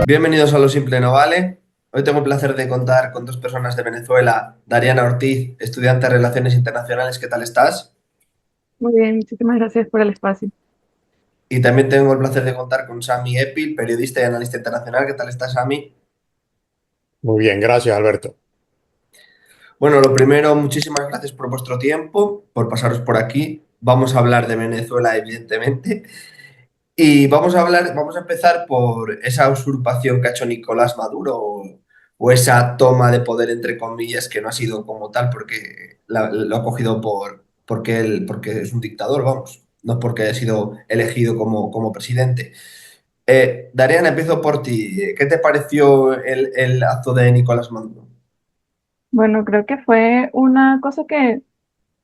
Bienvenidos a Lo Simple No Vale. Hoy tengo el placer de contar con dos personas de Venezuela. Dariana Ortiz, estudiante de Relaciones Internacionales, ¿qué tal estás? Muy bien, muchísimas gracias por el espacio. Y también tengo el placer de contar con Sami Epil, periodista y analista internacional, ¿qué tal estás, Sami? Muy bien, gracias, Alberto. Bueno, lo primero, muchísimas gracias por vuestro tiempo, por pasaros por aquí. Vamos a hablar de Venezuela, evidentemente. Y vamos a empezar por esa usurpación que ha hecho Nicolás Maduro o esa toma de poder, entre comillas, que no ha sido como tal porque lo ha cogido porque es un dictador, vamos, no porque haya sido elegido como presidente. Dariana, empiezo por ti. ¿Qué te pareció el acto de Nicolás Maduro? Bueno, creo que fue una cosa que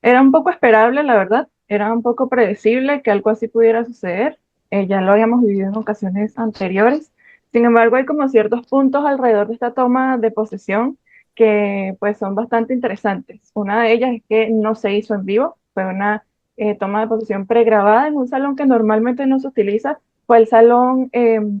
era un poco esperable, la verdad. Era un poco predecible que algo así pudiera suceder. Ya lo habíamos vivido en ocasiones anteriores. Sin embargo, hay como ciertos puntos alrededor de esta toma de posesión que pues son bastante interesantes. Una de ellas es que no se hizo en vivo, fue una toma de posesión pregrabada en un salón que normalmente no se utiliza. Fue el salón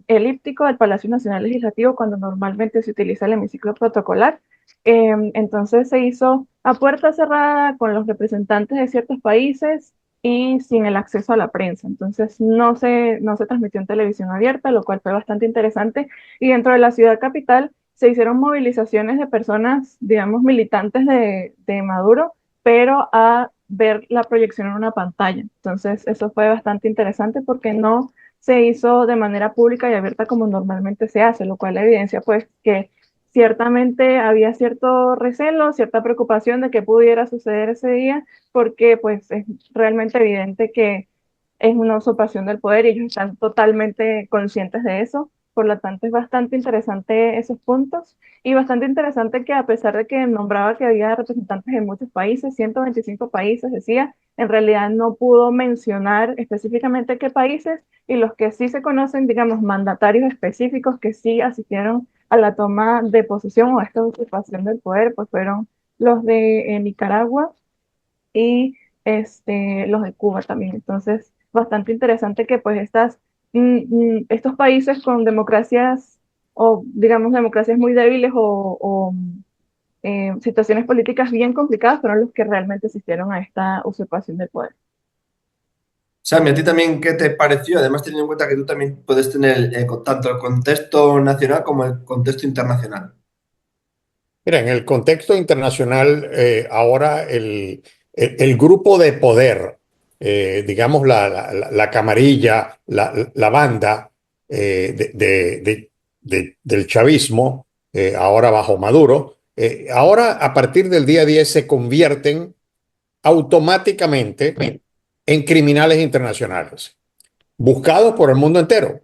elíptico del Palacio Nacional Legislativo cuando normalmente se utiliza el hemiciclo protocolar. Entonces se hizo a puerta cerrada con los representantes de ciertos países y sin el acceso a la prensa. Entonces no se transmitió en televisión abierta, lo cual fue bastante interesante. Y dentro de la ciudad capital se hicieron movilizaciones de personas, digamos, militantes de Maduro, pero a ver la proyección en una pantalla. Entonces eso fue bastante interesante porque no se hizo de manera pública y abierta como normalmente se hace, lo cual evidencia pues que ciertamente había cierto recelo, cierta preocupación de que pudiera suceder ese día, porque pues es realmente evidente que es una usurpación del poder y ellos están totalmente conscientes de eso. Por lo tanto, es bastante interesante esos puntos y bastante interesante que a pesar de que nombraba que había representantes de muchos países, 125 países, decía, en realidad no pudo mencionar específicamente qué países y los que sí se conocen, digamos, mandatarios específicos que sí asistieron a la toma de posesión o a esta usurpación del poder, pues fueron los de Nicaragua y los de Cuba también. Entonces, bastante interesante que pues estos países con democracias o digamos democracias muy débiles o situaciones políticas bien complicadas fueron los que realmente asistieron a esta usurpación del poder. Sami, ¿a ti también qué te pareció? Además, teniendo en cuenta que tú también puedes tener tanto el contexto nacional como el contexto internacional. Mira, en el contexto internacional, ahora el grupo de poder, digamos la camarilla, la banda del chavismo, ahora bajo Maduro, ahora a partir del día 10 se convierten automáticamente en criminales internacionales, buscados por el mundo entero.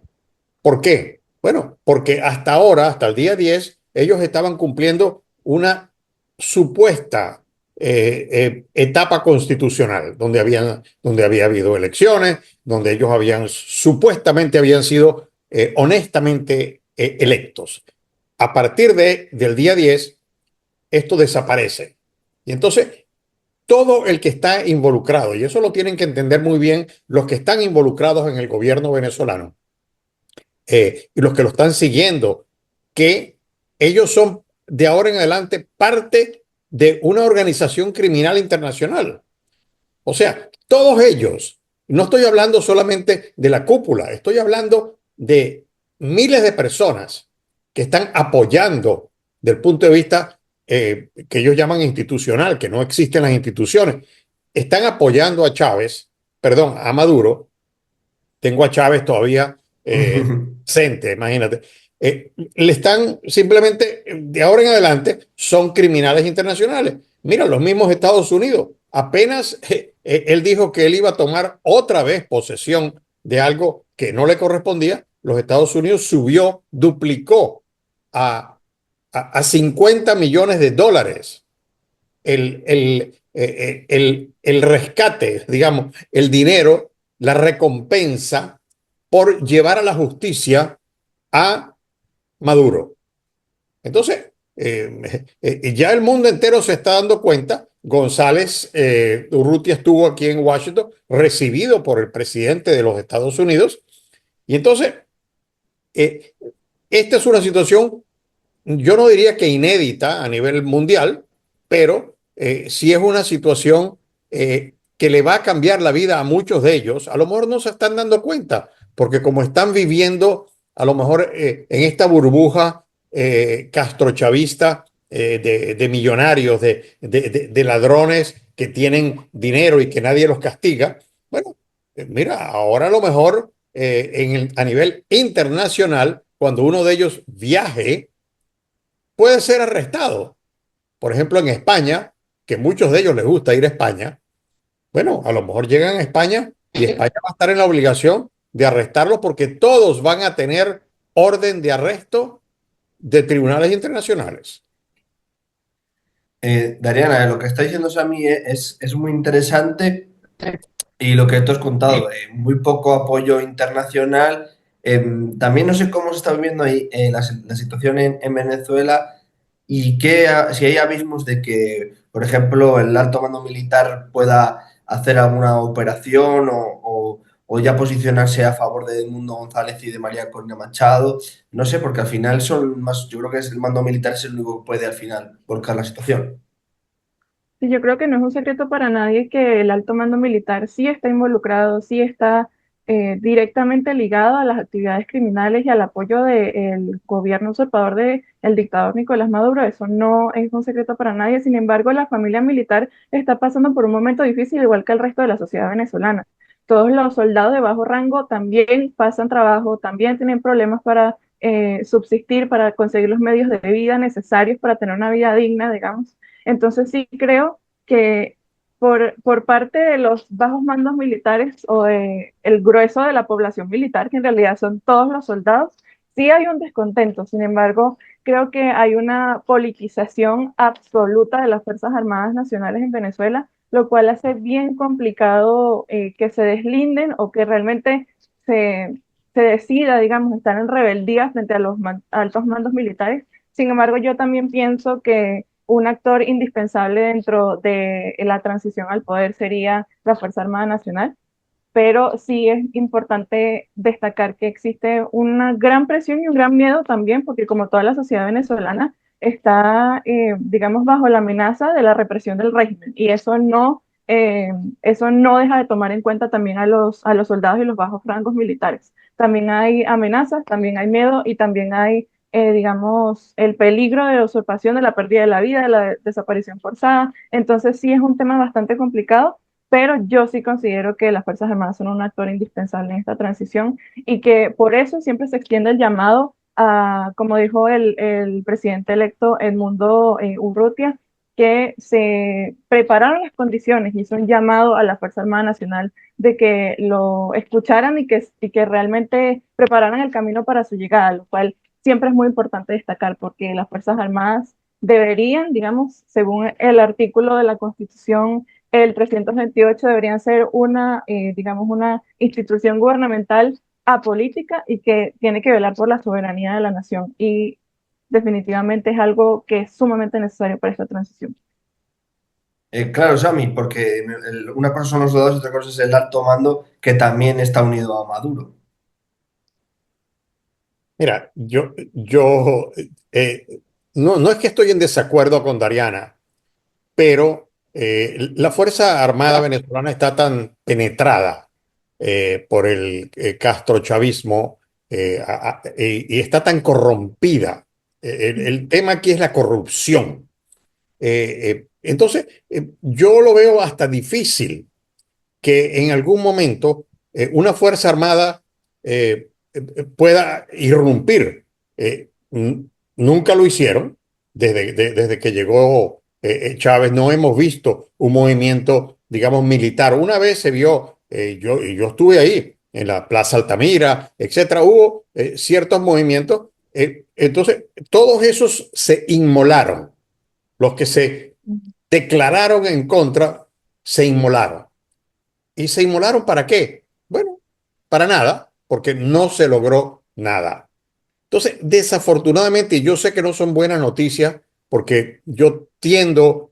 ¿Por qué? Bueno, porque hasta ahora, hasta el día 10, ellos estaban cumpliendo una supuesta etapa constitucional, donde había habido elecciones, donde ellos supuestamente habían sido honestamente electos. A partir del día 10, esto desaparece. Y entonces, todo el que está involucrado, y eso lo tienen que entender muy bien los que están involucrados en el gobierno venezolano, y los que lo están siguiendo, que ellos son de ahora en adelante parte de una organización criminal internacional. O sea, todos ellos, no estoy hablando solamente de la cúpula, estoy hablando de miles de personas que están apoyando del punto de vista que ellos llaman institucional, que no existen las instituciones, están apoyando a Chávez, perdón, a Maduro. Tengo a Chávez todavía presente, imagínate. Le están simplemente, de ahora en adelante, son criminales internacionales. Mira, los mismos Estados Unidos, apenas él dijo que él iba a tomar otra vez posesión de algo que no le correspondía, los Estados Unidos subió, duplicó a, a 50 millones de dólares el rescate, digamos, el dinero, la recompensa por llevar a la justicia a Maduro. Entonces, ya el mundo entero se está dando cuenta. González Urrutia estuvo aquí en Washington, recibido por el presidente de los Estados Unidos. Y entonces, eh, esta es una situación, yo no diría que inédita a nivel mundial, pero sí es una situación que le va a cambiar la vida a muchos de ellos. A lo mejor no se están dando cuenta, porque como están viviendo a lo mejor en esta burbuja castrochavista de millonarios, de ladrones que tienen dinero y que nadie los castiga, bueno, mira, ahora a lo mejor a nivel internacional, cuando uno de ellos viaje, puede ser arrestado. Por ejemplo, en España, que muchos de ellos les gusta ir a España, bueno, a lo mejor llegan a España y España va a estar en la obligación de arrestarlos porque todos van a tener orden de arresto de tribunales internacionales. Dariana, lo que está diciendo Sami es muy interesante y lo que tú has contado, muy poco apoyo internacional. También no sé cómo se está viviendo ahí la situación en Venezuela y si hay abismos de que, por ejemplo, el alto mando militar pueda hacer alguna operación o ya posicionarse a favor de Edmundo González y de María Corina Machado. No sé, porque al final son más, yo creo que es el mando militar es el único que puede al final volcar la situación. Sí, yo creo que no es un secreto para nadie que el alto mando militar sí está involucrado, sí está directamente ligado a las actividades criminales y al apoyo del gobierno usurpador del dictador Nicolás Maduro. Eso no es un secreto para nadie. Sin embargo, la familia militar está pasando por un momento difícil, igual que el resto de la sociedad venezolana. Todos los soldados de bajo rango también pasan trabajo, también tienen problemas para subsistir, para conseguir los medios de vida necesarios para tener una vida digna, digamos. Entonces sí creo que por parte de los bajos mandos militares o de el grueso de la población militar, que en realidad son todos los soldados, sí hay un descontento. Sin embargo, creo que hay una politización absoluta de las Fuerzas Armadas Nacionales en Venezuela, lo cual hace bien complicado que se deslinden o que realmente se, se decida, digamos, estar en rebeldía frente a los altos mandos militares. Sin embargo, yo también pienso que un actor indispensable dentro de la transición al poder sería la Fuerza Armada Nacional, pero sí es importante destacar que existe una gran presión y un gran miedo también, porque como toda la sociedad venezolana está, digamos, bajo la amenaza de la represión del régimen, y eso no deja de tomar en cuenta también a los soldados y los bajos rangos militares. También hay amenazas, también hay miedo y también hay digamos, el peligro de la usurpación, de la pérdida de la vida, de la desaparición forzada. Entonces sí es un tema bastante complicado, pero yo sí considero que las Fuerzas Armadas son un actor indispensable en esta transición y que por eso siempre se extiende el llamado a, como dijo el presidente electo Edmundo Urrutia, que se prepararon las condiciones y hizo un llamado a la Fuerza Armada Nacional de que lo escucharan y que realmente prepararan el camino para su llegada, lo cual siempre es muy importante destacar porque las Fuerzas Armadas deberían, digamos, según el artículo de la Constitución, el 328, deberían ser una, digamos, una institución gubernamental apolítica y que tiene que velar por la soberanía de la nación. Y definitivamente es algo que es sumamente necesario para esta transición. Claro, Sami, porque una cosa son los soldados y otra cosa es el alto mando que también está unido a Maduro. Mira, no es que estoy en desacuerdo con Dariana, pero la Fuerza Armada venezolana está tan penetrada por el castrochavismo y está tan corrompida. El tema aquí es la corrupción. Entonces, yo lo veo hasta difícil que en algún momento una Fuerza Armada pueda irrumpir. Nunca lo hicieron desde que llegó Chávez. No hemos visto un movimiento, digamos, militar. Una vez se vio, yo estuve ahí, en la Plaza Altamira, etcétera. Hubo ciertos movimientos. Entonces, todos esos se inmolaron. Los que se declararon en contra se inmolaron. ¿Y se inmolaron para qué? Bueno, para nada, porque no se logró nada. Entonces, desafortunadamente, yo sé que no son buenas noticias, porque yo tiendo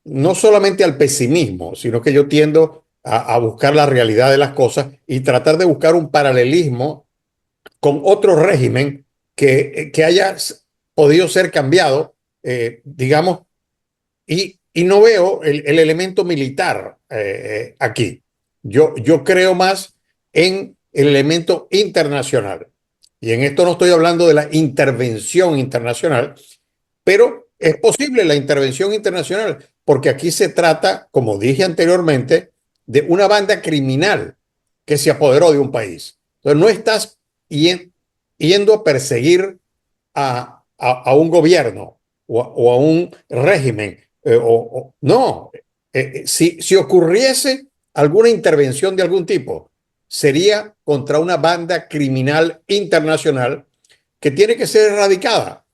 no solamente al pesimismo, sino que yo tiendo a buscar la realidad de las cosas y tratar de buscar un paralelismo con otro régimen que haya podido ser cambiado, digamos, y no veo el elemento militar aquí. Yo creo más en el elemento internacional. Y en esto no estoy hablando de la intervención internacional, pero es posible la intervención internacional, porque aquí se trata, como dije anteriormente, de una banda criminal que se apoderó de un país. Entonces no estás yendo a perseguir a un gobierno o a un régimen. No, si ocurriese alguna intervención de algún tipo, sería contra una banda criminal internacional que tiene que ser erradicada.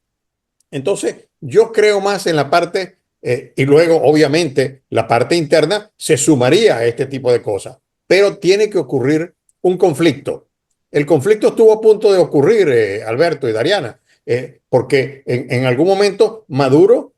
Entonces, yo creo más en la parte, y luego, obviamente, la parte interna se sumaría a este tipo de cosas, pero tiene que ocurrir un conflicto. El conflicto estuvo a punto de ocurrir, Alberto y Dariana, porque en algún momento Maduro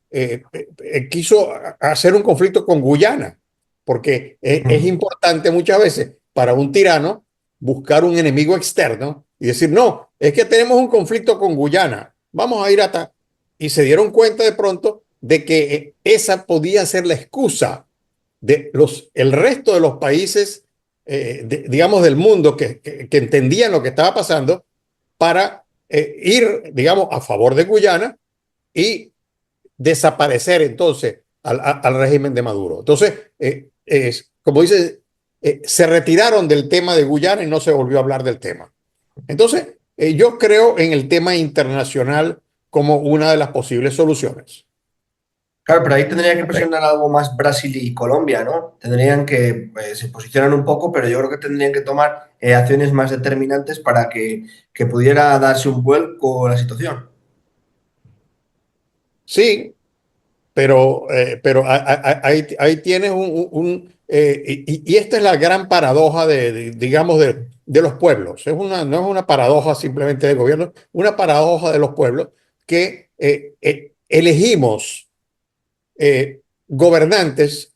quiso hacer un conflicto con Guyana, porque es Mm. importante muchas veces para un tirano buscar un enemigo externo y decir, no, es que tenemos un conflicto con Guyana, vamos a ir a y se dieron cuenta de pronto de que esa podía ser la excusa de el resto de los países, digamos, del mundo que entendían lo que estaba pasando para ir, digamos, a favor de Guyana y desaparecer entonces al régimen de Maduro. Entonces, como dice, se retiraron del tema de Guyana y no se volvió a hablar del tema. Entonces, yo creo en el tema internacional como una de las posibles soluciones. Claro, pero ahí tendría que presionar algo más Brasil y Colombia, ¿no? Tendrían que, se posicionan un poco, pero yo creo que tendrían que tomar acciones más determinantes para que pudiera darse un vuelco a la situación. Sí, pero ahí tienes y esta es la gran paradoja digamos, de los pueblos. No es una paradoja simplemente del gobierno, una paradoja de los pueblos que elegimos gobernantes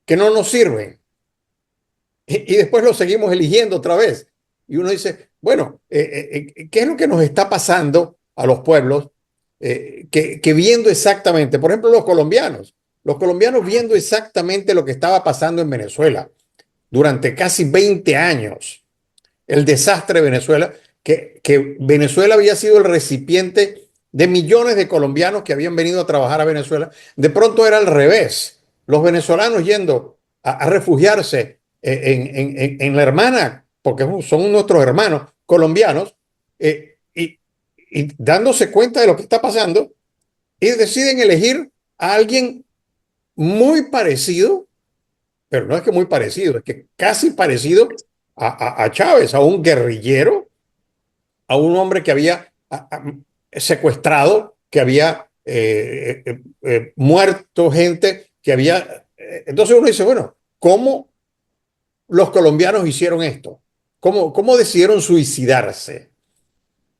que no nos sirven y después lo seguimos eligiendo otra vez. Y uno dice, bueno, ¿qué es lo que nos está pasando a los pueblos que viendo exactamente, por ejemplo, los colombianos viendo exactamente lo que estaba pasando en Venezuela durante casi 20 años, el desastre de Venezuela, que Venezuela había sido el recipiente de millones de colombianos que habían venido a trabajar a Venezuela, de pronto era al revés, los venezolanos yendo a refugiarse en la hermana, porque son nuestros hermanos colombianos, y dándose cuenta de lo que está pasando, y deciden elegir a alguien muy parecido, pero no es que muy parecido, es que casi parecido a Chávez, a un guerrillero, a un hombre que había secuestrado, que había muerto gente, que había... entonces uno dice, bueno, ¿cómo los colombianos hicieron esto? ¿Cómo decidieron suicidarse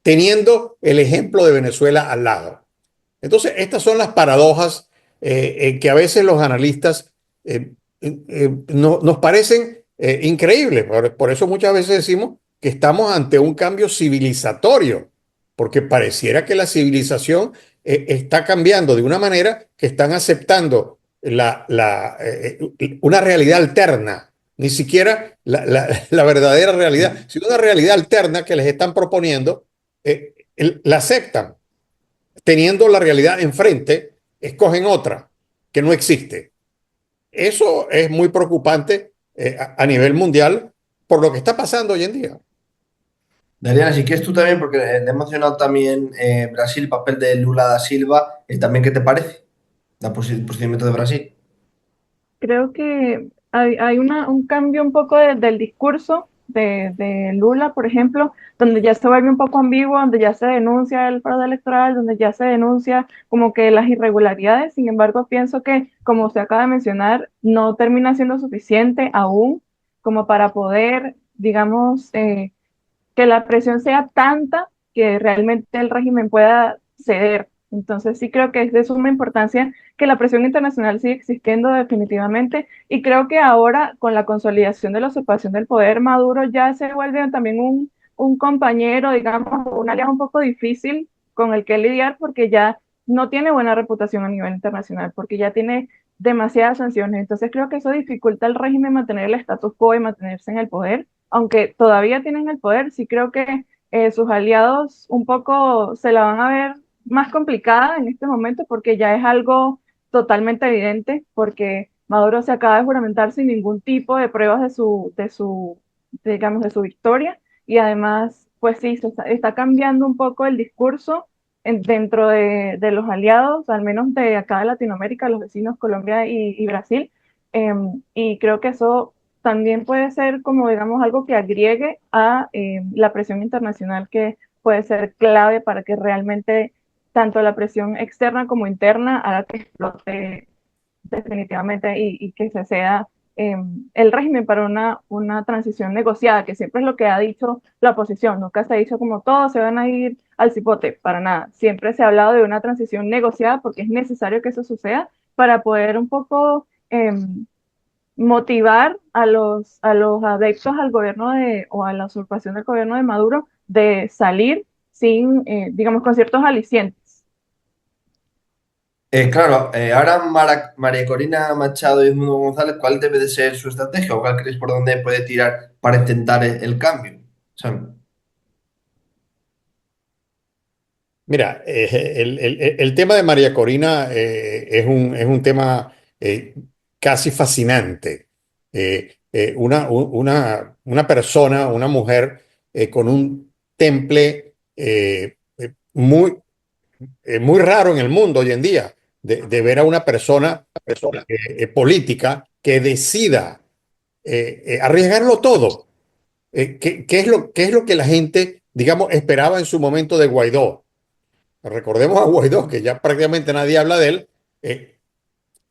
teniendo el ejemplo de Venezuela al lado? Entonces, estas son las paradojas que a veces los analistas nos parecen increíbles. Por eso muchas veces decimos que estamos ante un cambio civilizatorio, porque pareciera que la civilización está cambiando de una manera que están aceptando una realidad alterna, ni siquiera la verdadera realidad, sino una realidad alterna que les están proponiendo, la aceptan teniendo la realidad enfrente, escogen otra que no existe. Eso es muy preocupante a nivel mundial por lo que está pasando hoy en día. Dariana, si quieres tú también, porque le he mencionado también Brasil, el papel de Lula da Silva, también, ¿qué te parece? El procedimiento de Brasil. Creo que hay un cambio un poco del discurso de Lula, por ejemplo, donde ya se vuelve un poco ambiguo, donde ya se denuncia el fraude electoral, donde ya se denuncia como que las irregularidades. Sin embargo, pienso que, como usted acaba de mencionar, no termina siendo suficiente aún como para poder, digamos, que la presión sea tanta que realmente el régimen pueda ceder. Entonces sí creo que es de suma importancia que la presión internacional siga existiendo definitivamente y creo que ahora con la consolidación de la usurpación del poder, Maduro ya se vuelve también un compañero, digamos, un aliado un poco difícil con el que lidiar porque ya no tiene buena reputación a nivel internacional, porque ya tiene demasiadas sanciones. Entonces creo que eso dificulta al régimen mantener el status quo y mantenerse en el poder, aunque todavía tienen el poder, sí creo que sus aliados un poco se la van a ver más complicada en este momento porque ya es algo totalmente evidente, porque Maduro se acaba de juramentar sin ningún tipo de pruebas digamos, de su victoria, y además, pues sí, está cambiando un poco el discurso dentro de los aliados, al menos de acá de Latinoamérica, los vecinos Colombia y Brasil, y creo que eso también puede ser como, digamos, algo que agregue a la presión internacional que puede ser clave para que realmente tanto la presión externa como interna haga que explote definitivamente y que se sea el régimen para una transición negociada, que siempre es lo que ha dicho la oposición. Nunca se ha dicho como todos se van a ir al cipote, para nada. Siempre se ha hablado de una transición negociada porque es necesario que eso suceda para poder un poco motivar a los adeptos al gobierno o a la usurpación del gobierno de Maduro de salir sin, digamos, con ciertos alicientes. Claro, ahora María Corina Machado y Edmundo González, ¿cuál debe de ser su estrategia o cuál creéis por dónde puede tirar para intentar el cambio? Sam. Mira, el tema de María Corina es un tema casi fascinante. Una persona, una mujer con un temple muy raro en el mundo hoy en día, de ver a una persona política que decida arriesgarlo todo. ¿Qué es lo que la gente, digamos, esperaba en su momento de Guaidó? Recordemos a Guaidó, que ya prácticamente nadie habla de él.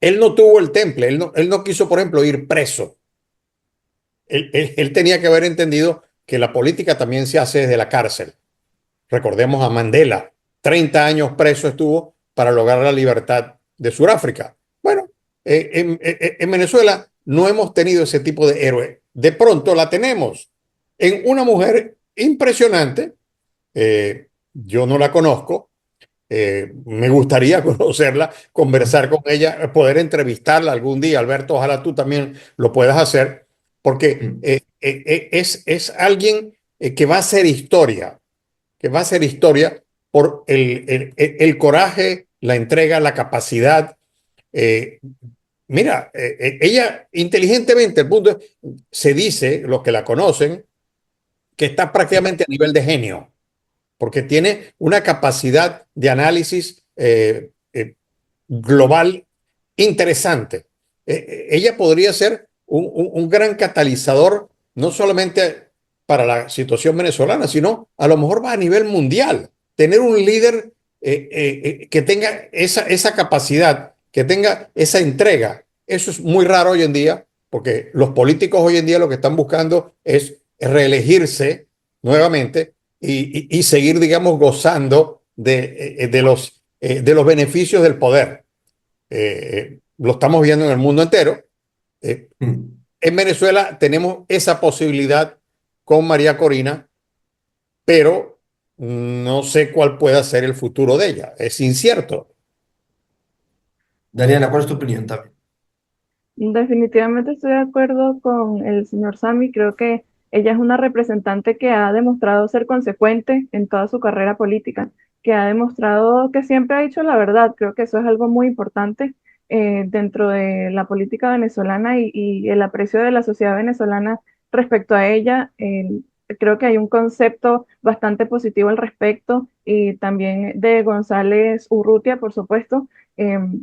Él no tuvo el temple, él no quiso, por ejemplo, ir preso. Él tenía que haber entendido que la política también se hace desde la cárcel. Recordemos a Mandela, 30 años preso estuvo para lograr la libertad de Sudáfrica. Bueno, en Venezuela no hemos tenido ese tipo de héroe. De pronto la tenemos en una mujer impresionante. Yo no la conozco, me gustaría conocerla, conversar con ella, poder entrevistarla algún día. Alberto, ojalá tú también lo puedas hacer, porque Mm. es alguien que va a hacer historia, que va a hacer historia por el coraje, la entrega, la capacidad. Eh, Mira, ella inteligentemente, el punto es, se dice, los que la conocen, que está prácticamente a nivel de genio porque tiene una capacidad de análisis global interesante. Ella podría ser un gran catalizador, no solamente para la situación venezolana, sino a lo mejor va a nivel mundial. Tener un líder que tenga esa capacidad, que tenga esa entrega, eso es muy raro hoy en día, porque los políticos hoy en día lo que están buscando es reelegirse nuevamente y seguir, digamos, gozando de los beneficios del poder. Lo estamos viendo en el mundo entero. Eh, Mm. en Venezuela tenemos esa posibilidad con María Corina, pero no sé cuál pueda ser el futuro de ella. Es incierto. Daniela, ¿cuál es tu opinión también? Definitivamente estoy de acuerdo con el señor Sami. Creo que ella es una representante que ha demostrado ser consecuente en toda su carrera política, que ha demostrado que siempre ha dicho la verdad. Creo que eso es algo muy importante dentro de la política venezolana y el aprecio de la sociedad venezolana respecto a ella. Creo que hay un concepto bastante positivo al respecto y también de González Urrutia, por supuesto,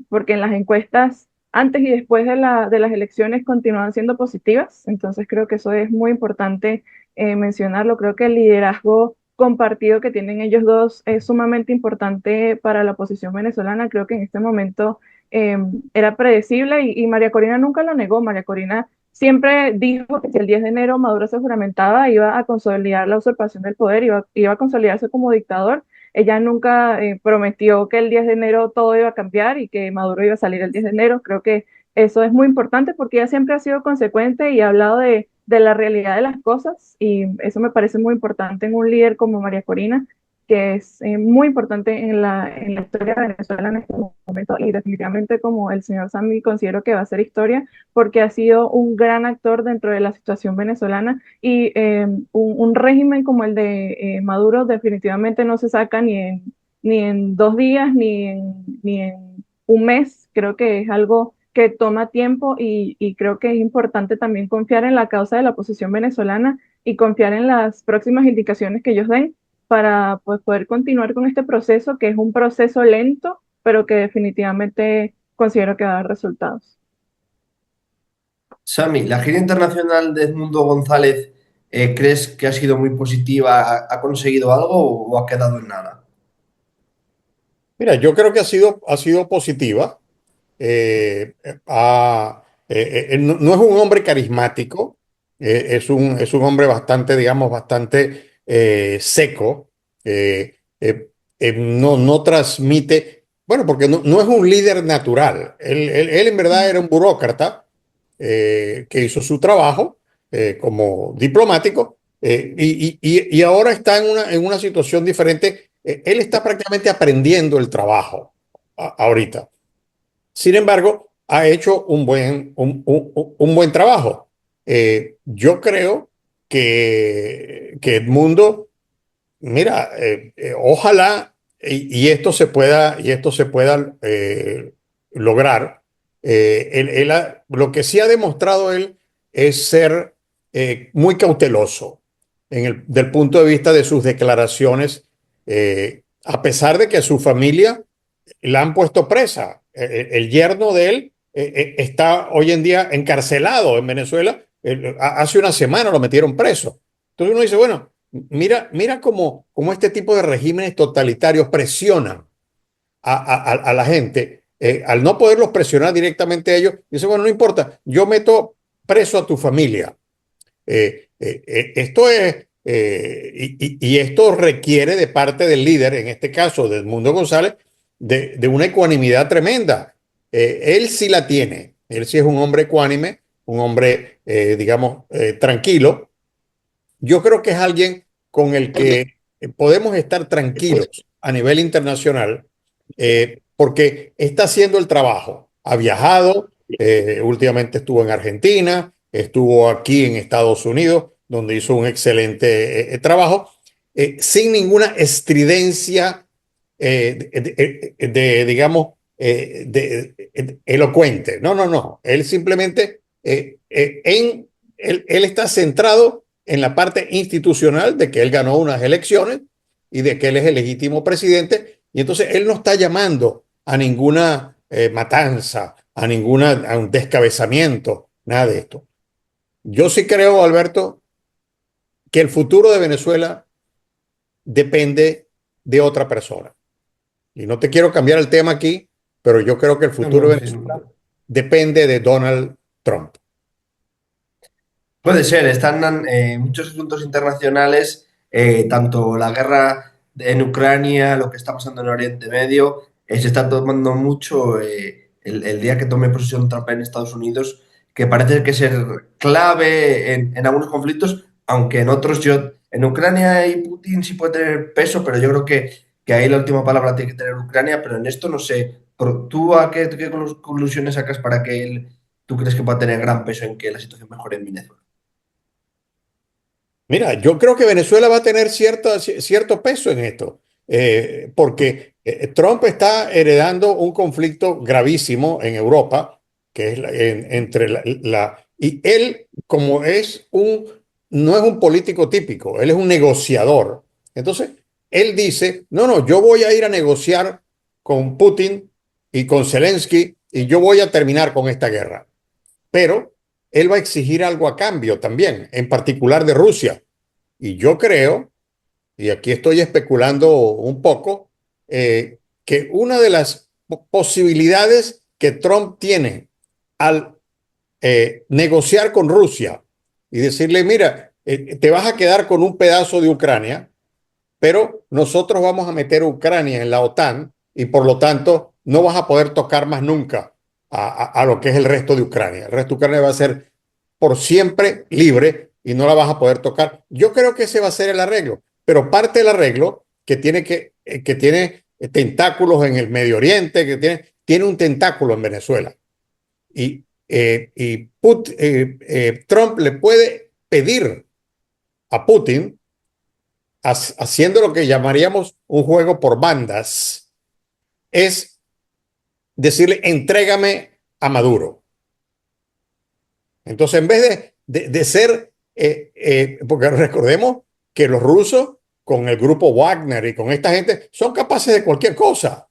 porque en las encuestas antes y después de las elecciones continúan siendo positivas. Entonces creo que eso es muy importante mencionarlo. Creo que el liderazgo compartido que tienen ellos dos es sumamente importante para la oposición venezolana. Creo que en este momento era predecible y María Corina nunca lo negó. María Corina siempre dijo que si el 10 de enero Maduro se juramentaba, iba a consolidar la usurpación del poder, iba a consolidarse como dictador. Ella nunca prometió que el 10 de enero todo iba a cambiar y que Maduro iba a salir el 10 de enero. Creo que eso es muy importante porque ella siempre ha sido consecuente y ha hablado de la realidad de las cosas, y eso me parece muy importante en un líder como María Corina, que es muy importante en la historia de Venezuela en este momento, y definitivamente como el señor Sammy considero que va a ser historia, porque ha sido un gran actor dentro de la situación venezolana, y un régimen como el de Maduro definitivamente no se saca ni en 2 días, ni en un mes. Creo que es algo que toma tiempo, y creo que es importante también confiar en la causa de la oposición venezolana y confiar en las próximas indicaciones que ellos den para, pues, poder continuar con este proceso, que es un proceso lento, pero que definitivamente considero que va a dar resultados. Sami, la gira internacional de Edmundo González, ¿crees que ha sido muy positiva? ¿Ha conseguido algo o ha quedado en nada? Mira, yo creo que ha sido positiva. eh, no, no es un hombre carismático, es un hombre bastante, digamos, bastante seco. No, no transmite, bueno, porque no, no es un líder natural. Él en verdad era un burócrata que hizo su trabajo como diplomático y ahora está en una situación diferente. Él está prácticamente aprendiendo el trabajo ahorita. Sin embargo, ha hecho un buen trabajo. Yo creo que Edmundo, mira, ojalá y esto se pueda lograr. Lo que sí ha demostrado él es ser muy cauteloso del punto de vista de sus declaraciones, a pesar de que su familia la han puesto presa. El yerno de él está hoy en día encarcelado en Venezuela. Hace una semana lo metieron preso. Entonces uno dice, bueno, mira cómo este tipo de regímenes totalitarios presionan a la gente. Al no poderlos presionar directamente a ellos, dice, bueno, no importa, yo meto preso a tu familia. Esto es, y esto requiere de parte del líder, en este caso de Edmundo González, de una ecuanimidad tremenda. Él sí la tiene, él sí es un hombre ecuánime, un hombre, digamos, tranquilo. Yo creo que es alguien con el que podemos estar tranquilos a nivel internacional, porque está haciendo el trabajo. Ha viajado, últimamente estuvo en Argentina, estuvo aquí en Estados Unidos, donde hizo un excelente trabajo, sin ninguna estridencia, digamos, elocuente. No, no, no. Él simplemente, él está centrado en la parte institucional de que él ganó unas elecciones y de que él es el legítimo presidente. Y entonces él no está llamando a ninguna matanza, a un descabezamiento, nada de esto. Yo sí creo, Alberto, que el futuro de Venezuela depende de otra persona. Y no te quiero cambiar el tema aquí, pero yo creo que el No, futuro no, de sí, Venezuela depende de Donald Trump. puede ser, están muchos asuntos internacionales, tanto la guerra en Ucrania, lo que está pasando en Oriente Medio, se está tomando mucho el día que tome posesión Trump en Estados Unidos, que parece que ser clave en algunos conflictos, aunque en otros en Ucrania y Putin sí puede tener peso, pero yo creo que ahí la última palabra tiene que tener Ucrania, pero en esto no sé. ¿Tú a qué conclusiones sacas para que tú crees que va a tener gran peso en que la situación mejore en Venezuela? Mira, yo creo que Venezuela va a tener cierto peso en esto, porque Trump está heredando un conflicto gravísimo en Europa, que es entre y él, como no es un político típico, él es un negociador. Entonces, él dice, no, no, yo voy a ir a negociar con Putin y con Zelensky y yo voy a terminar con esta guerra. Pero él va a exigir algo a cambio también, en particular de Rusia. Y yo creo, y aquí estoy especulando un poco, que una de las posibilidades que Trump tiene al negociar con Rusia y decirle, mira, te vas a quedar con un pedazo de Ucrania, pero nosotros vamos a meter a Ucrania en la OTAN y por lo tanto no vas a poder tocar más nunca a lo que es el resto de Ucrania. El resto de Ucrania va a ser por siempre libre y no la vas a poder tocar. Yo creo que ese va a ser el arreglo, pero parte del arreglo que tiene tentáculos en el Medio Oriente, tiene un tentáculo en Venezuela. Y Trump le puede pedir a Putin, haciendo lo que llamaríamos un juego por bandas, es decirle, entrégame a Maduro. Entonces, en vez de ser, porque recordemos que los rusos con el grupo Wagner y con esta gente son capaces de cualquier cosa.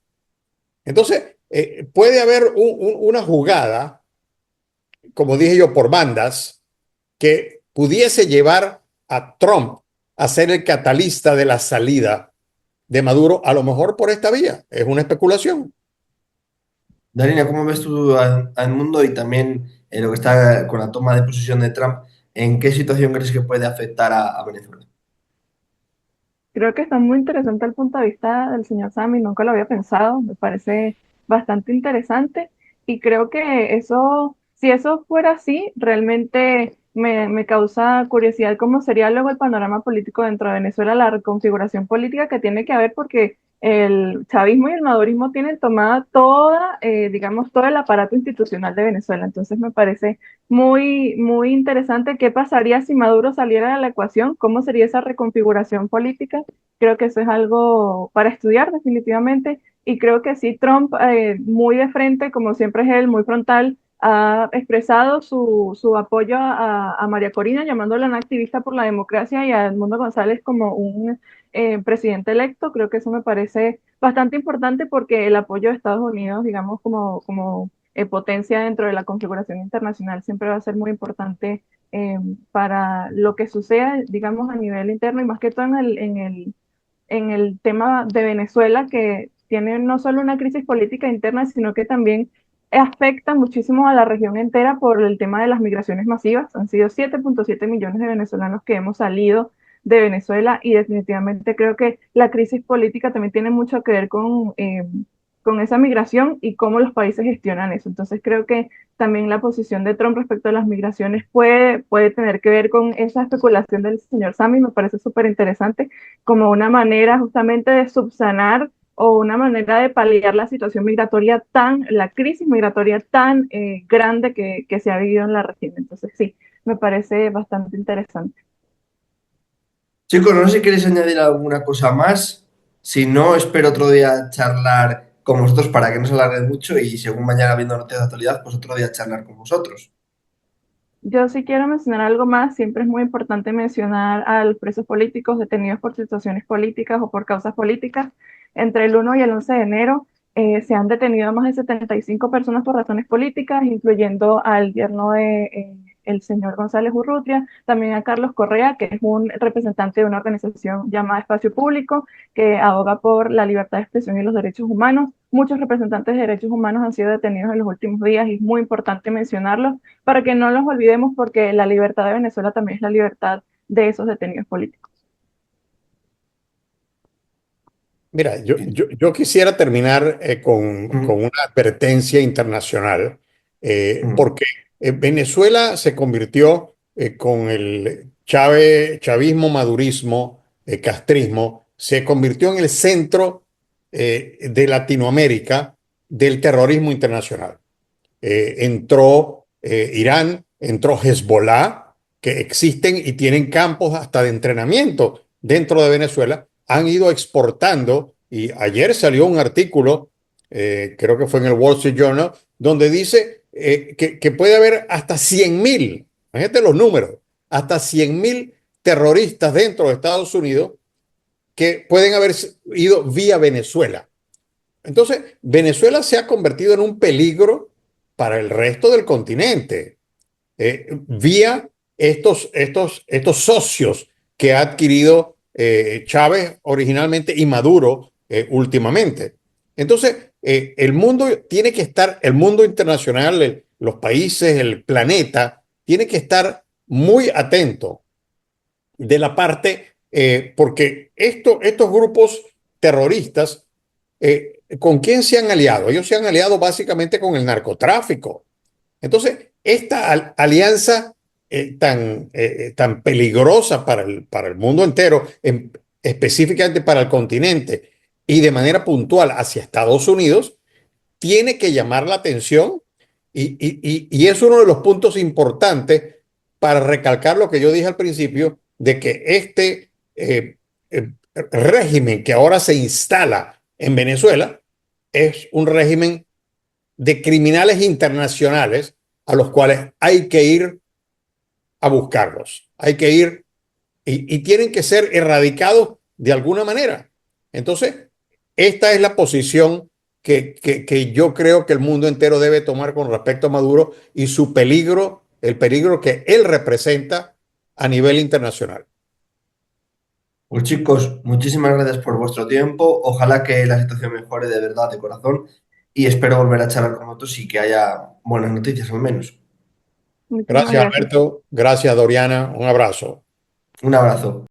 Entonces, puede haber una jugada, como dije yo, por bandas, que pudiese llevar a Trump a ser el catalista de la salida de Maduro, a lo mejor por esta vía. Es una especulación. Darina, ¿cómo ves tú al mundo y también lo que está con la toma de posesión de Trump? ¿En qué situación crees que puede afectar a Venezuela? Creo que está muy interesante el punto de vista del señor Sammy, nunca lo había pensado, me parece bastante interesante y creo que eso, si eso fuera así, realmente me causa curiosidad cómo sería luego el panorama político dentro de Venezuela, la reconfiguración política que tiene que haber porque el chavismo y el madurismo tienen tomada toda, digamos, todo el aparato institucional de Venezuela, entonces me parece muy interesante qué pasaría si Maduro saliera de la ecuación, cómo sería esa reconfiguración política. Creo que eso es algo para estudiar definitivamente y creo que sí, Trump muy de frente, como siempre es él, muy frontal, ha expresado su apoyo a María Corina, llamándola una activista por la democracia y a Edmundo González como un presidente electo. Creo que eso me parece bastante importante porque el apoyo de Estados Unidos, digamos, como potencia dentro de la configuración internacional siempre va a ser muy importante para lo que suceda, digamos, a nivel interno y más que todo en el tema de Venezuela, que tiene no solo una crisis política interna, sino que también afecta muchísimo a la región entera por el tema de las migraciones masivas. Han sido 7.7 millones de venezolanos que hemos salido de Venezuela y definitivamente creo que la crisis política también tiene mucho que ver con esa migración y cómo los países gestionan eso. Entonces creo que también la posición de Trump respecto a las migraciones puede tener que ver con esa especulación del señor Sami, me parece súper interesante como una manera justamente de subsanar o una manera de paliar la situación migratoria la crisis migratoria tan grande que se ha vivido en la región. Entonces sí, me parece bastante interesante. Chicos, no sé si queréis añadir alguna cosa más. Si no, espero otro día charlar con vosotros para que no se alargue mucho y según mañana viendo noticias de actualidad, pues otro día charlar con vosotros. Yo sí quiero mencionar algo más. Siempre es muy importante mencionar a los presos políticos detenidos por situaciones políticas o por causas políticas. Entre el 1 y el 11 de enero se han detenido a más de 75 personas por razones políticas, incluyendo al yerno de el señor González Urrutia, también a Carlos Correa, que es un representante de una organización llamada Espacio Público, que aboga por la libertad de expresión y los derechos humanos. Muchos representantes de derechos humanos han sido detenidos en los últimos días y es muy importante mencionarlos para que no los olvidemos porque la libertad de Venezuela también es la libertad de esos detenidos políticos. Mira, yo quisiera terminar con Mm, una advertencia internacional, mm. porque Venezuela se convirtió con el chavismo, madurismo, castrismo, se convirtió en el centro de Latinoamérica del terrorismo internacional. Entró Irán, entró Hezbollah, que existen y tienen campos hasta de entrenamiento dentro de Venezuela, han ido exportando y ayer salió un artículo, creo que fue en el Wall Street Journal, donde dice que puede haber hasta 100.000, fíjate los números, hasta 100.000 terroristas dentro de Estados Unidos que pueden haber ido vía Venezuela. Entonces, Venezuela se ha convertido en un peligro para el resto del continente, vía estos socios que ha adquirido Chávez originalmente y Maduro últimamente. Entonces, el mundo tiene que estar, el mundo internacional, los países, el planeta, tiene que estar muy atento de la parte, porque estos grupos terroristas, ¿con quién se han aliado? Ellos se han aliado básicamente con el narcotráfico. Entonces, esta alianza tan peligrosa para el mundo entero, específicamente para el continente y de manera puntual hacia Estados Unidos, tiene que llamar la atención y es uno de los puntos importantes para recalcar lo que yo dije al principio, de que este régimen que ahora se instala en Venezuela es un régimen de criminales internacionales a los cuales hay que ir a buscarlos, hay que ir y tienen que ser erradicados de alguna manera. Entonces, esta es la posición que yo creo que el mundo entero debe tomar con respecto a Maduro y su peligro, el peligro que él representa a nivel internacional. Pues chicos, muchísimas gracias por vuestro tiempo. Ojalá que la situación mejore de verdad, de corazón. Y espero volver a charlar con vosotros y que haya buenas noticias al menos. Muchísimas Gracias, gracias. Alberto. Gracias, Doriana. Un abrazo. Un abrazo.